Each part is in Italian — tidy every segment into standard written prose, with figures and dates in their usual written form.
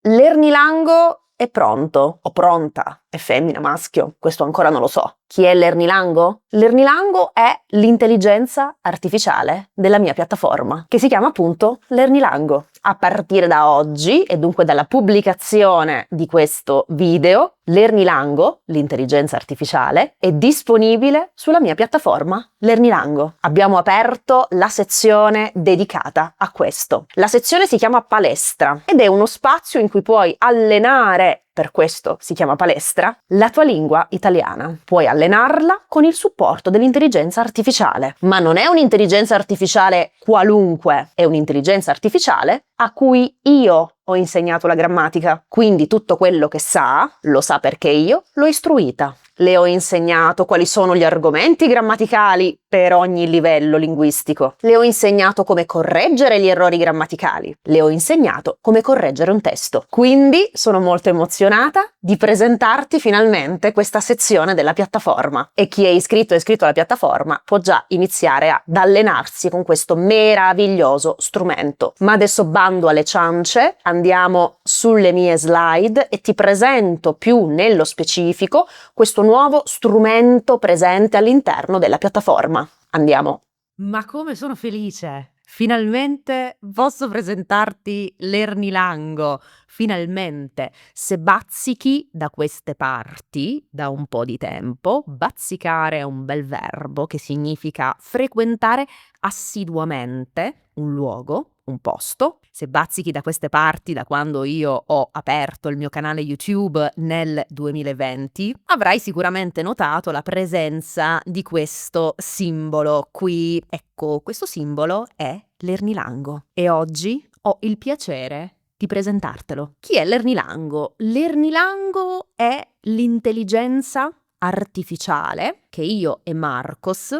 L'Ernilango è pronto o pronta, è femmina, maschio, questo ancora non lo so. Chi è l'Ernilango? L'Ernilango è l'intelligenza artificiale della mia piattaforma, che si chiama appunto l'Ernilango. A partire da oggi, e dunque dalla pubblicazione di questo video, l'Ernilango, l'intelligenza artificiale, è disponibile sulla mia piattaforma l'Ernilango. Abbiamo aperto la sezione dedicata a questo. La sezione si chiama Palestra ed è uno spazio in cui puoi allenare, per questo si chiama palestra, la tua lingua italiana. Puoi allenarla con il supporto dell'intelligenza artificiale, ma non è un'intelligenza artificiale qualunque, è un'intelligenza artificiale a cui io ho insegnato la grammatica, quindi tutto quello che sa, lo sa perché io l'ho istruita. Le ho insegnato quali sono gli argomenti grammaticali per ogni livello linguistico. Le ho insegnato come correggere gli errori grammaticali. Le ho insegnato come correggere un testo. Quindi sono molto emozionata di presentarti finalmente questa sezione della piattaforma. E chi è iscritto alla piattaforma può già iniziare ad allenarsi con questo meraviglioso strumento. Ma adesso bando alle ciance, andiamo sulle mie slide e ti presento più nello specifico questo nuovo strumento presente all'interno della piattaforma. Andiamo. Ma come sono felice! Finalmente posso presentarti l'Ernilango. Finalmente, se bazzichi da queste parti da un po' di tempo, bazzicare è un bel verbo che significa frequentare assiduamente un luogo, un posto. Se bazzichi da queste parti da quando io ho aperto il mio canale YouTube nel 2020, avrai sicuramente notato la presenza di questo simbolo qui. Ecco, questo simbolo è l'Ernilango e oggi ho il piacere di presentartelo. Chi è l'Ernilango? L'Ernilango è l'intelligenza artificiale che io e Marcos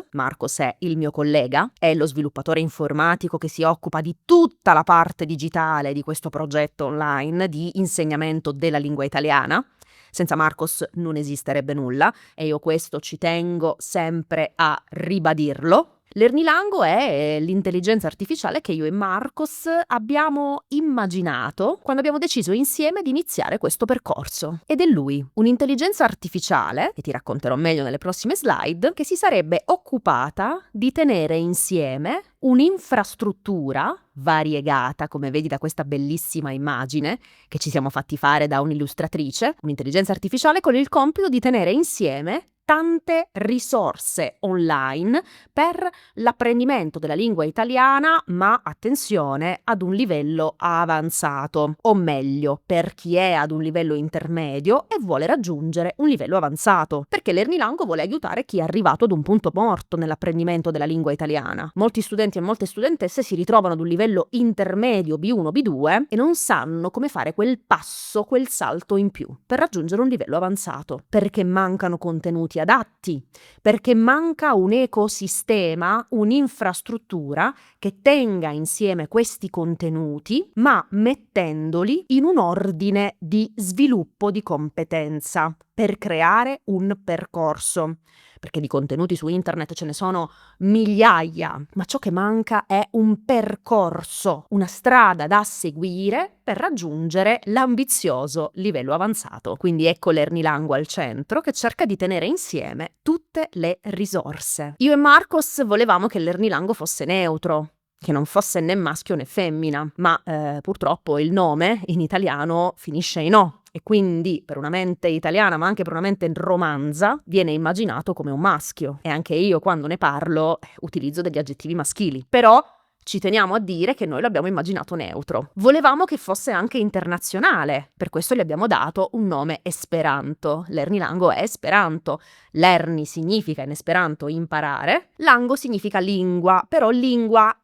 è il mio collega, è lo sviluppatore informatico che si occupa di tutta la parte digitale di questo progetto online di insegnamento della lingua italiana. Senza Marcos non esisterebbe nulla e io questo ci tengo sempre a ribadirlo. L'Ernilango è l'intelligenza artificiale che io e Marcos abbiamo immaginato quando abbiamo deciso insieme di iniziare questo percorso. Ed è lui, un'intelligenza artificiale, che ti racconterò meglio nelle prossime slide, che si sarebbe occupata di tenere insieme un'infrastruttura variegata, come vedi da questa bellissima immagine che ci siamo fatti fare da un'illustratrice, un'intelligenza artificiale con il compito di tenere insieme tante risorse online per l'apprendimento della lingua italiana, ma attenzione, ad un livello avanzato, o meglio, per chi è ad un livello intermedio e vuole raggiungere un livello avanzato, perché l'Ernilango vuole aiutare chi è arrivato ad un punto morto nell'apprendimento della lingua italiana. Molti studenti e molte studentesse si ritrovano ad un livello intermedio B1, B2 e non sanno come fare quel passo, quel salto in più per raggiungere un livello avanzato, perché mancano contenuti adatti, perché manca un ecosistema, un'infrastruttura che tenga insieme questi contenuti, ma mettendoli in un ordine di sviluppo di competenza per creare un percorso. Perché di contenuti su internet ce ne sono migliaia, ma ciò che manca è un percorso, una strada da seguire per raggiungere l'ambizioso livello avanzato. Quindi ecco l'Ernilango al centro che cerca di tenere insieme tutte le risorse. Io e Marcos volevamo che l'Ernilango fosse neutro, che non fosse né maschio né femmina, ma purtroppo il nome in italiano finisce in O. E quindi per una mente italiana, ma anche per una mente romanza, viene immaginato come un maschio. E anche io quando ne parlo utilizzo degli aggettivi maschili. Però ci teniamo a dire che noi l'abbiamo immaginato neutro. Volevamo che fosse anche internazionale, per questo gli abbiamo dato un nome esperanto. L'Ernilango è esperanto. Lerni significa in esperanto imparare, lango significa lingua, però lingua,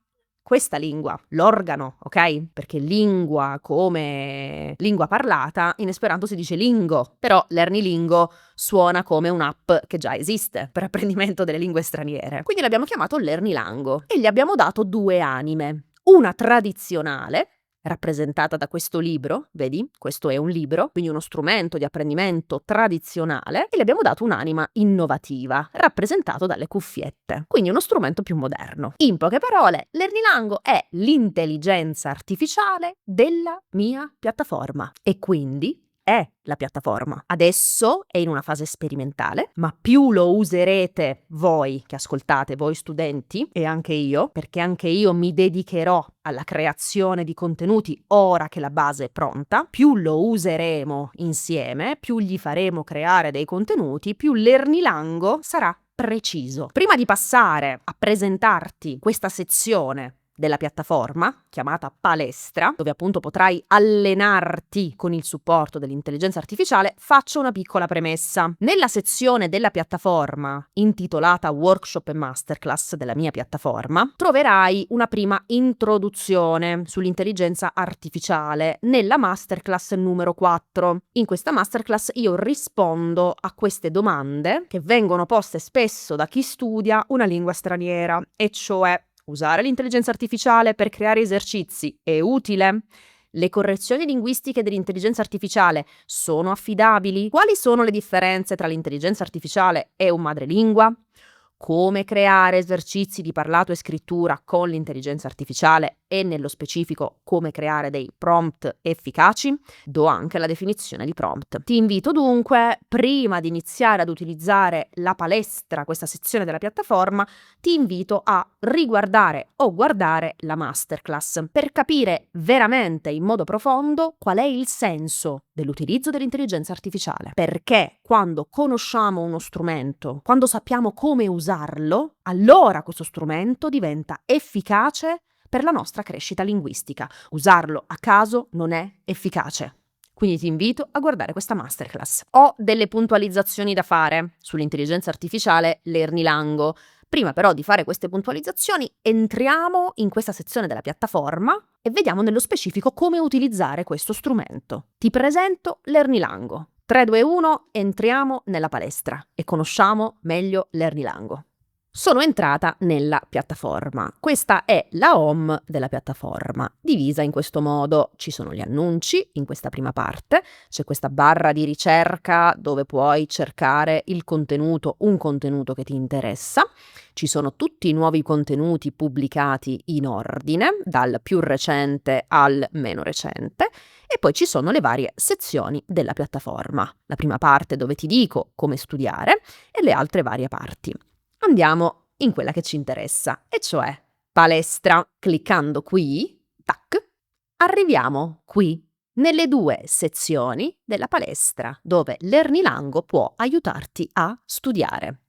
questa lingua, l'organo, ok? Perché lingua come lingua parlata, in esperanto si dice lingo, però l'Ernilingo suona come un'app che già esiste per apprendimento delle lingue straniere. Quindi l'abbiamo chiamato l'Ernilango e gli abbiamo dato due anime, una tradizionale, rappresentata da questo libro, vedi? Questo è un libro, quindi uno strumento di apprendimento tradizionale, e le abbiamo dato un'anima innovativa, rappresentato dalle cuffiette, quindi uno strumento più moderno. In poche parole, l'Ernilango è l'intelligenza artificiale della mia piattaforma e quindi è la piattaforma. Adesso è in una fase sperimentale, ma più lo userete voi che ascoltate, voi studenti e anche io, perché anche io mi dedicherò alla creazione di contenuti ora che la base è pronta, più lo useremo insieme, più gli faremo creare dei contenuti, più l'Ernilango sarà preciso. Prima di passare a presentarti questa sezione della piattaforma chiamata Palestra, dove appunto potrai allenarti con il supporto dell'intelligenza artificiale, faccio una piccola premessa. Nella sezione della piattaforma intitolata Workshop e Masterclass della mia piattaforma troverai una prima introduzione sull'intelligenza artificiale nella masterclass numero 4. In questa masterclass io rispondo a queste domande che vengono poste spesso da chi studia una lingua straniera, e cioè: usare l'intelligenza artificiale per creare esercizi è utile? Le correzioni linguistiche dell'intelligenza artificiale sono affidabili? Quali sono le differenze tra l'intelligenza artificiale e un madrelingua? Come creare esercizi di parlato e scrittura con l'intelligenza artificiale e nello specifico come creare dei prompt efficaci? Do anche la definizione di prompt. Ti invito dunque, prima di iniziare ad utilizzare la palestra, questa sezione della piattaforma, ti invito a riguardare o guardare la masterclass per capire veramente in modo profondo qual è il senso dell'utilizzo dell'intelligenza artificiale. Perché quando conosciamo uno strumento, quando sappiamo come usarlo, allora questo strumento diventa efficace per la nostra crescita linguistica. Usarlo a caso non è efficace. Quindi ti invito a guardare questa masterclass. Ho delle puntualizzazioni da fare sull'intelligenza artificiale Lernilango. Prima però di fare queste puntualizzazioni entriamo in questa sezione della piattaforma e vediamo nello specifico come utilizzare questo strumento. Ti presento Lernilango. 3, 2, 1, entriamo nella palestra e conosciamo meglio Lernilango. Sono entrata nella piattaforma. Questa è la home della piattaforma, divisa in questo modo. Ci sono gli annunci in questa prima parte, c'è questa barra di ricerca dove puoi cercare il contenuto, un contenuto che ti interessa. Ci sono tutti i nuovi contenuti pubblicati in ordine, dal più recente al meno recente, e poi ci sono le varie sezioni della piattaforma. La prima parte dove ti dico come studiare e le altre varie parti. Andiamo in quella che ci interessa, e cioè palestra. Cliccando qui, tac, arriviamo qui nelle 2 sezioni della palestra dove Lernilango può aiutarti a studiare.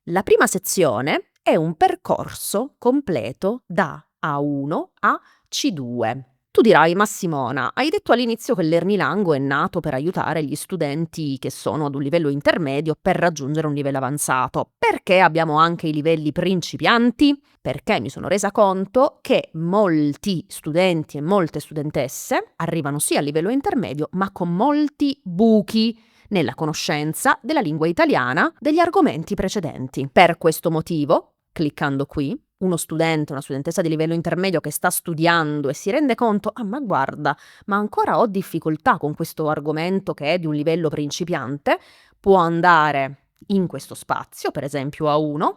La prima sezione è un percorso completo da A1 a C2. Tu dirai: ma Simona, hai detto all'inizio che Lernilango è nato per aiutare gli studenti che sono ad un livello intermedio per raggiungere un livello avanzato. Perché abbiamo anche i livelli principianti? Perché mi sono resa conto che molti studenti e molte studentesse arrivano sì al livello intermedio, ma con molti buchi nella conoscenza della lingua italiana degli argomenti precedenti. Per questo motivo, cliccando qui, uno studente, una studentessa di livello intermedio che sta studiando e si rende conto: ah, ma guarda, ma ancora ho difficoltà con questo argomento che è di un livello principiante, può andare in questo spazio, per esempio A1,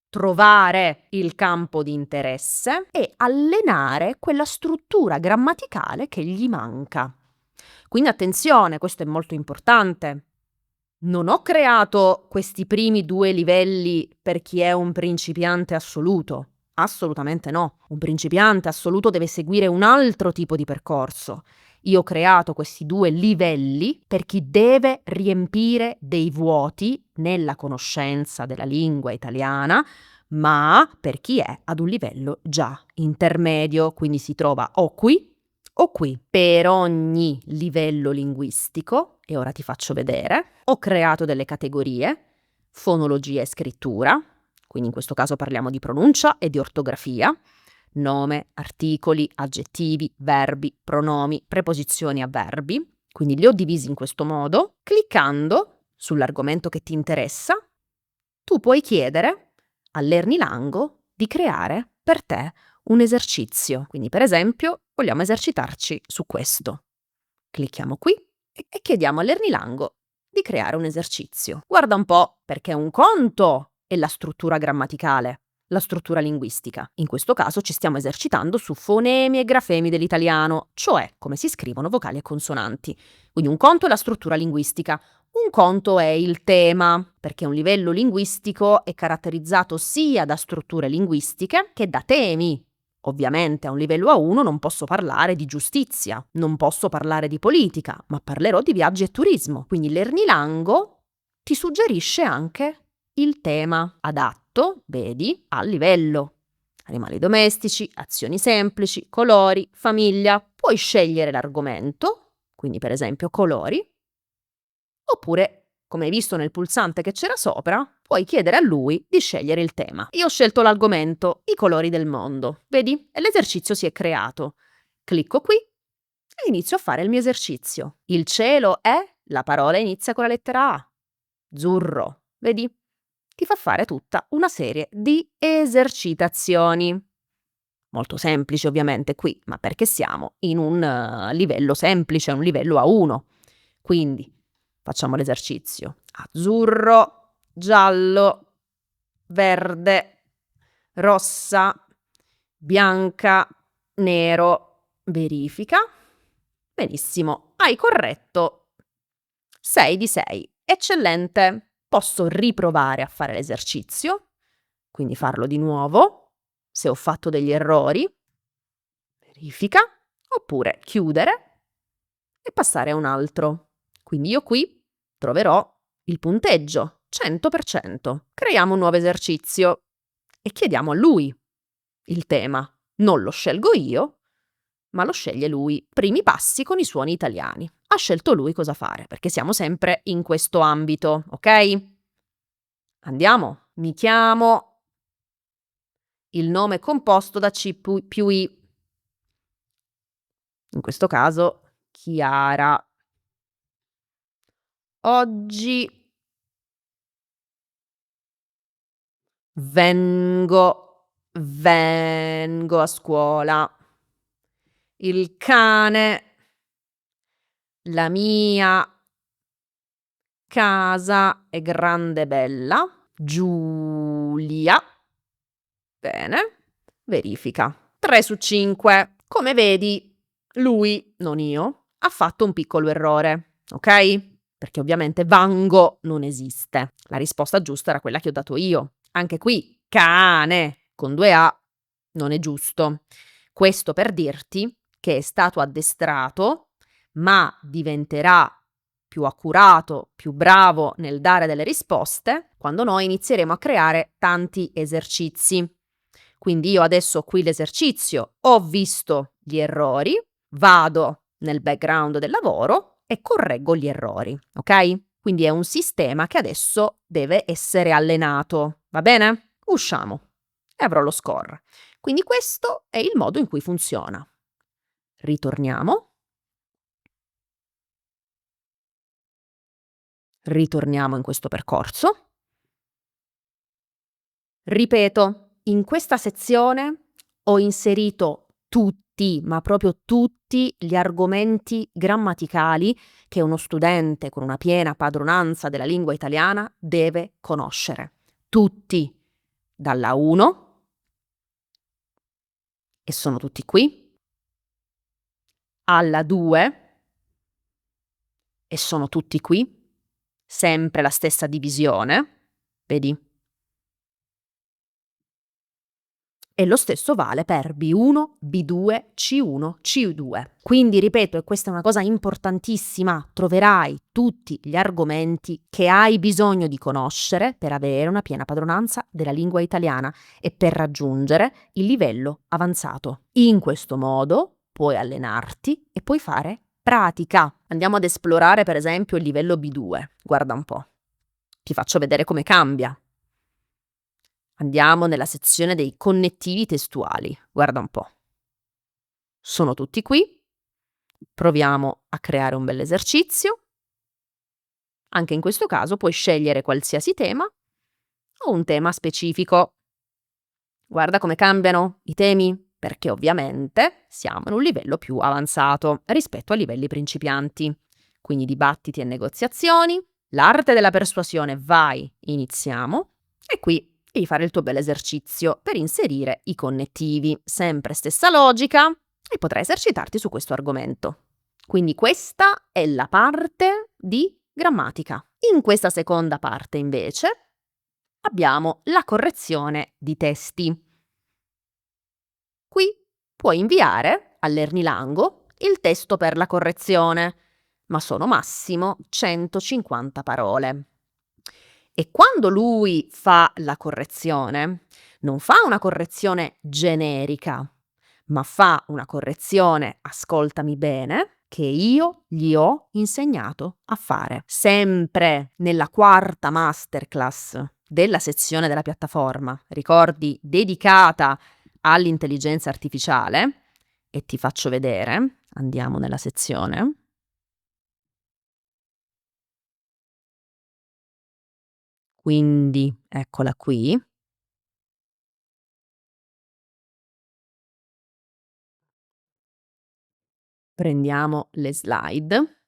trovare il campo di interesse e allenare quella struttura grammaticale che gli manca. Quindi attenzione, questo è molto importante. Non ho creato questi primi 2 livelli per chi è un principiante assoluto. Assolutamente no. Un principiante assoluto deve seguire un altro tipo di percorso. Io ho creato questi 2 livelli per chi deve riempire dei vuoti nella conoscenza della lingua italiana, ma per chi è ad un livello già intermedio, quindi si trova o qui o qui. Per ogni livello linguistico, e ora ti faccio vedere, ho creato delle categorie: fonologia e scrittura, quindi in questo caso parliamo di pronuncia e di ortografia, nome, articoli, aggettivi, verbi, pronomi, preposizioni a verbi, quindi li ho divisi in questo modo. Cliccando sull'argomento che ti interessa, tu puoi chiedere a Lernilango di creare per te un esercizio. Quindi per esempio vogliamo esercitarci su questo. Clicchiamo qui e chiediamo all'Ernilango di creare un esercizio. Guarda un po', perché un conto è la struttura grammaticale, la struttura linguistica. In questo caso ci stiamo esercitando su fonemi e grafemi dell'italiano, cioè come si scrivono vocali e consonanti. Quindi un conto è la struttura linguistica, un conto è il tema, perché un livello linguistico è caratterizzato sia da strutture linguistiche che da temi. Ovviamente a un livello A1 non posso parlare di giustizia, non posso parlare di politica, ma parlerò di viaggi e turismo. Quindi l'Ernilango ti suggerisce anche il tema adatto, vedi, al livello. Animali domestici, azioni semplici, colori, famiglia. Puoi scegliere l'argomento, quindi per esempio colori, oppure, come hai visto nel pulsante che c'era sopra, puoi chiedere a lui di scegliere il tema. Io ho scelto l'argomento i colori del mondo, vedi? E l'esercizio si è creato. Clicco qui e inizio a fare il mio esercizio. Il cielo è, la parola inizia con la lettera A. Azzurro, vedi? Ti fa fare tutta una serie di esercitazioni. Molto semplici ovviamente qui, ma perché siamo in un livello semplice, un livello A1. Quindi facciamo l'esercizio. Azzurro, giallo, verde, rossa, bianca, nero. Verifica. Benissimo, hai corretto 6 di 6. Eccellente. Posso riprovare a fare l'esercizio, quindi farlo di nuovo. Se ho fatto degli errori, verifica, oppure chiudere e passare a un altro. Quindi io qui troverò il punteggio, 100%. Creiamo un nuovo esercizio e chiediamo a lui il tema. Non lo scelgo io, ma lo sceglie lui. Primi passi con i suoni italiani. Ha scelto lui cosa fare, perché siamo sempre in questo ambito, ok? Andiamo. Mi chiamo. Il nome è composto da C più I. In questo caso, Chiara. Oggi vengo a scuola. Il cane, la mia casa è grande e bella. Giulia. Bene. Verifica. 3 su 5. Come vedi, lui, non io, ha fatto un piccolo errore, ok? Perché ovviamente vango non esiste. La risposta giusta era quella che ho dato io. Anche qui, cane, con 2 A, non è giusto. Questo per dirti che è stato addestrato, ma diventerà più accurato, più bravo nel dare delle risposte quando noi inizieremo a creare tanti esercizi. Quindi io adesso ho qui l'esercizio, ho visto gli errori, vado nel background del lavoro e correggo gli errori, ok? Quindi è un sistema che adesso deve essere allenato, va bene? Usciamo e avrò lo score. Quindi questo è il modo in cui funziona. Ritorniamo. Ritorniamo in questo percorso. Ripeto, in questa sezione ho inserito tutti, ma proprio tutti gli argomenti grammaticali che uno studente con una piena padronanza della lingua italiana deve conoscere. Tutti, dalla 1, e sono tutti qui, alla 2, e sono tutti qui, sempre la stessa divisione, vedi? E lo stesso vale per B1, B2, C1, C2. Quindi ripeto, e questa è una cosa importantissima, troverai tutti gli argomenti che hai bisogno di conoscere per avere una piena padronanza della lingua italiana e per raggiungere il livello avanzato. In questo modo puoi allenarti e puoi fare pratica. Andiamo ad esplorare per esempio il livello B2. Guarda un po'. Ti faccio vedere come cambia. Andiamo nella sezione dei connettivi testuali. Guarda un po'. Sono tutti qui. Proviamo a creare un bell'esercizio. Anche in questo caso puoi scegliere qualsiasi tema o un tema specifico. Guarda come cambiano i temi. perché ovviamente siamo in un livello più avanzato rispetto ai livelli principianti. Quindi dibattiti e negoziazioni, l'arte della persuasione, vai, iniziamo. E qui devi fare il tuo bel esercizio per inserire i connettivi, sempre stessa logica, e potrai esercitarti su questo argomento. Quindi questa è la parte di grammatica. In questa seconda parte, invece, abbiamo la correzione di testi. Qui puoi inviare all'Ernilango il testo per la correzione, ma sono massimo 150 parole. E quando lui fa la correzione, non fa una correzione generica, ma fa una correzione, ascoltami bene, che io gli ho insegnato a fare. Sempre nella quarta masterclass della sezione della piattaforma, ricordi, dedicata all'intelligenza artificiale, e ti faccio vedere, andiamo nella sezione. Quindi eccola qui. Prendiamo le slide.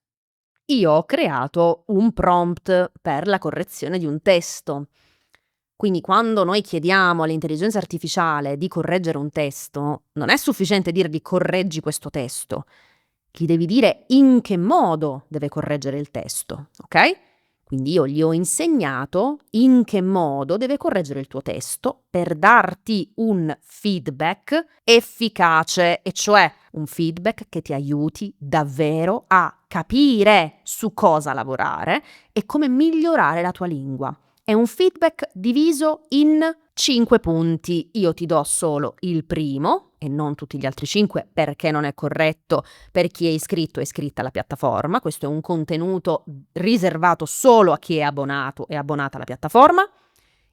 Io ho creato un prompt per la correzione di un testo. Quindi quando noi chiediamo all'intelligenza artificiale di correggere un testo, non è sufficiente dirgli correggi questo testo, gli devi dire in che modo deve correggere il testo, ok? Quindi io gli ho insegnato in che modo deve correggere il tuo testo per darti un feedback efficace, e cioè un feedback che ti aiuti davvero a capire su cosa lavorare e come migliorare la tua lingua. È un feedback diviso in 5 punti. Io ti do solo il primo e non tutti gli altri 5 perché non è corretto per chi è iscritto e iscritta alla piattaforma. Questo è un contenuto riservato solo a chi è abbonato e abbonata alla piattaforma.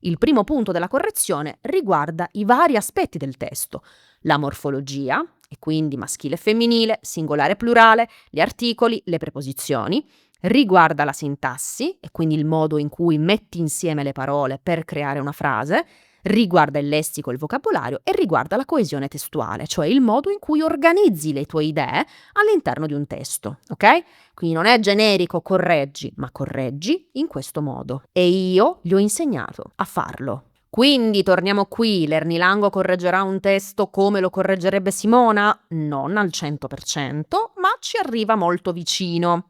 Il primo punto della correzione riguarda i vari aspetti del testo, la morfologia, e quindi maschile e femminile, singolare e plurale, gli articoli, le preposizioni. Riguarda la sintassi, e quindi il modo in cui metti insieme le parole per creare una frase. Riguarda il lessico e il vocabolario, e riguarda la coesione testuale, cioè il modo in cui organizzi le tue idee all'interno di un testo, ok? Quindi non è generico correggi, ma correggi in questo modo. E io gli ho insegnato a farlo. Quindi torniamo qui, l'Ernilango correggerà un testo come lo correggerebbe Simona? Non al 100%, ma ci arriva molto vicino.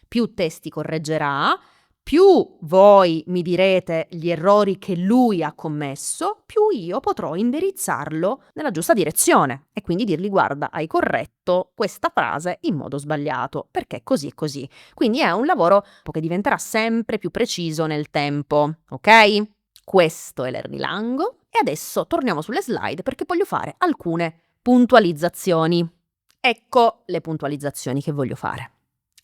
Più testi correggerà, più voi mi direte gli errori che lui ha commesso, più io potrò indirizzarlo nella giusta direzione e quindi dirgli guarda, hai corretto questa frase in modo sbagliato, perché così e così. Quindi è un lavoro che diventerà sempre più preciso nel tempo, ok? Questo è l'Ernilango e adesso torniamo sulle slide perché voglio fare alcune puntualizzazioni. Ecco le puntualizzazioni che voglio fare.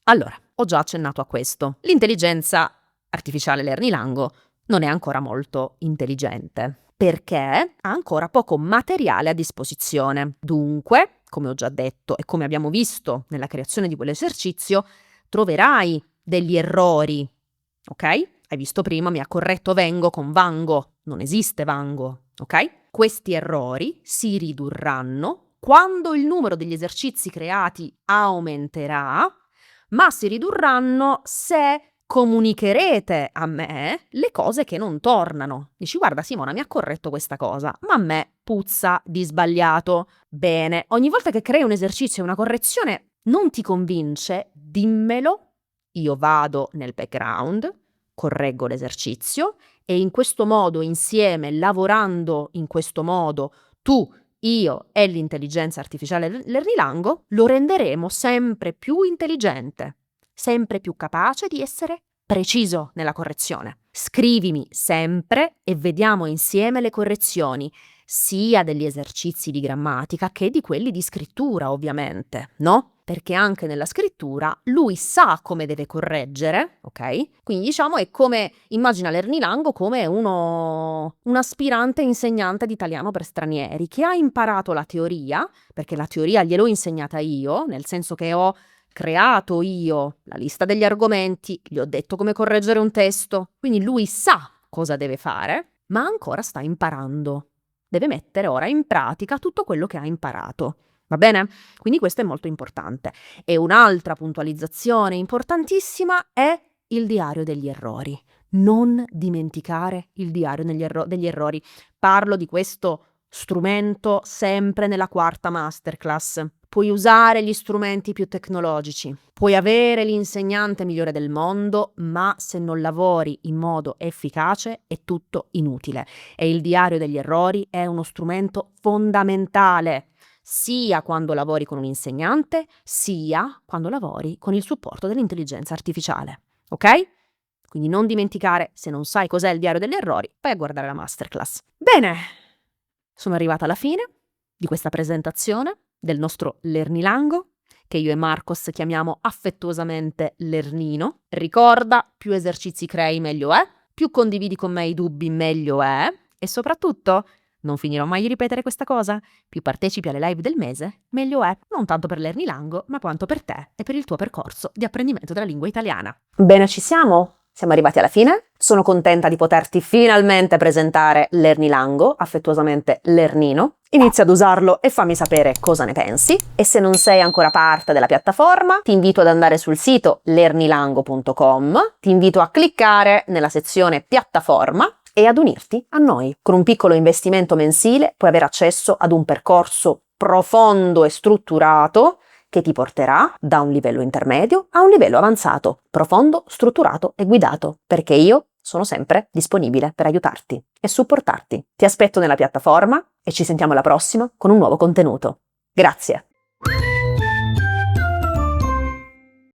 Allora, ho già accennato a questo. L'intelligenza artificiale l'Ernilango non è ancora molto intelligente perché ha ancora poco materiale a disposizione. Dunque, come ho già detto e come abbiamo visto nella creazione di quell'esercizio, troverai degli errori, ok? Hai visto prima, mi ha corretto vengo con vango, non esiste vango, ok? Questi errori si ridurranno quando il numero degli esercizi creati aumenterà, ma si ridurranno se comunicherete a me le cose che non tornano. Dici, guarda Simona, mi ha corretto questa cosa, ma a me puzza di sbagliato. Bene, ogni volta che crei un esercizio e una correzione non ti convince, dimmelo, io vado nel background, correggo l'esercizio e in questo modo, insieme, lavorando in questo modo, tu, io e l'intelligenza artificiale l'Ernilango, lo renderemo sempre più intelligente, sempre più capace di essere preciso nella correzione. Scrivimi sempre e vediamo insieme le correzioni, sia degli esercizi di grammatica che di quelli di scrittura, ovviamente, no? Perché anche nella scrittura lui sa come deve correggere, ok? Quindi diciamo è come, immagina l'Ernilango come un aspirante insegnante di italiano per stranieri che ha imparato la teoria, perché la teoria gliel'ho insegnata io, nel senso che ho creato io la lista degli argomenti, gli ho detto come correggere un testo, quindi lui sa cosa deve fare, ma ancora sta imparando. deve mettere ora in pratica tutto quello che ha imparato. Va bene? Quindi questo è molto importante. E un'altra puntualizzazione importantissima è il diario degli errori. Non dimenticare il diario degli errori. Parlo di questo strumento sempre nella quarta masterclass. Puoi usare gli strumenti più tecnologici, puoi avere l'insegnante migliore del mondo, ma se non lavori in modo efficace è tutto inutile. E il diario degli errori è uno strumento fondamentale, sia quando lavori con un insegnante, sia quando lavori con il supporto dell'intelligenza artificiale. Ok? Quindi non dimenticare, se non sai cos'è il diario degli errori, vai a guardare la masterclass. Bene, sono arrivata alla fine di questa presentazione del nostro Lernilango, che io e Marcos chiamiamo affettuosamente Lernino. Ricorda, più esercizi crei meglio è, più condividi con me i dubbi meglio è, e soprattutto, non finirò mai di ripetere questa cosa, più partecipi alle live del mese, meglio è, non tanto per Lernilango, ma quanto per te e per il tuo percorso di apprendimento della lingua italiana. Bene, ci siamo? Siamo arrivati alla fine. Sono contenta di poterti finalmente presentare Lernilango, affettuosamente Lernino. Inizia ad usarlo e fammi sapere cosa ne pensi. E se non sei ancora parte della piattaforma, ti invito ad andare sul sito lernilango.com, ti invito a cliccare nella sezione piattaforma e ad unirti a noi. Con un piccolo investimento mensile puoi avere accesso ad un percorso profondo e strutturato che ti porterà da un livello intermedio a un livello avanzato, profondo, strutturato e guidato, perché io sono sempre disponibile per aiutarti e supportarti. Ti aspetto nella piattaforma e ci sentiamo alla prossima con un nuovo contenuto. Grazie!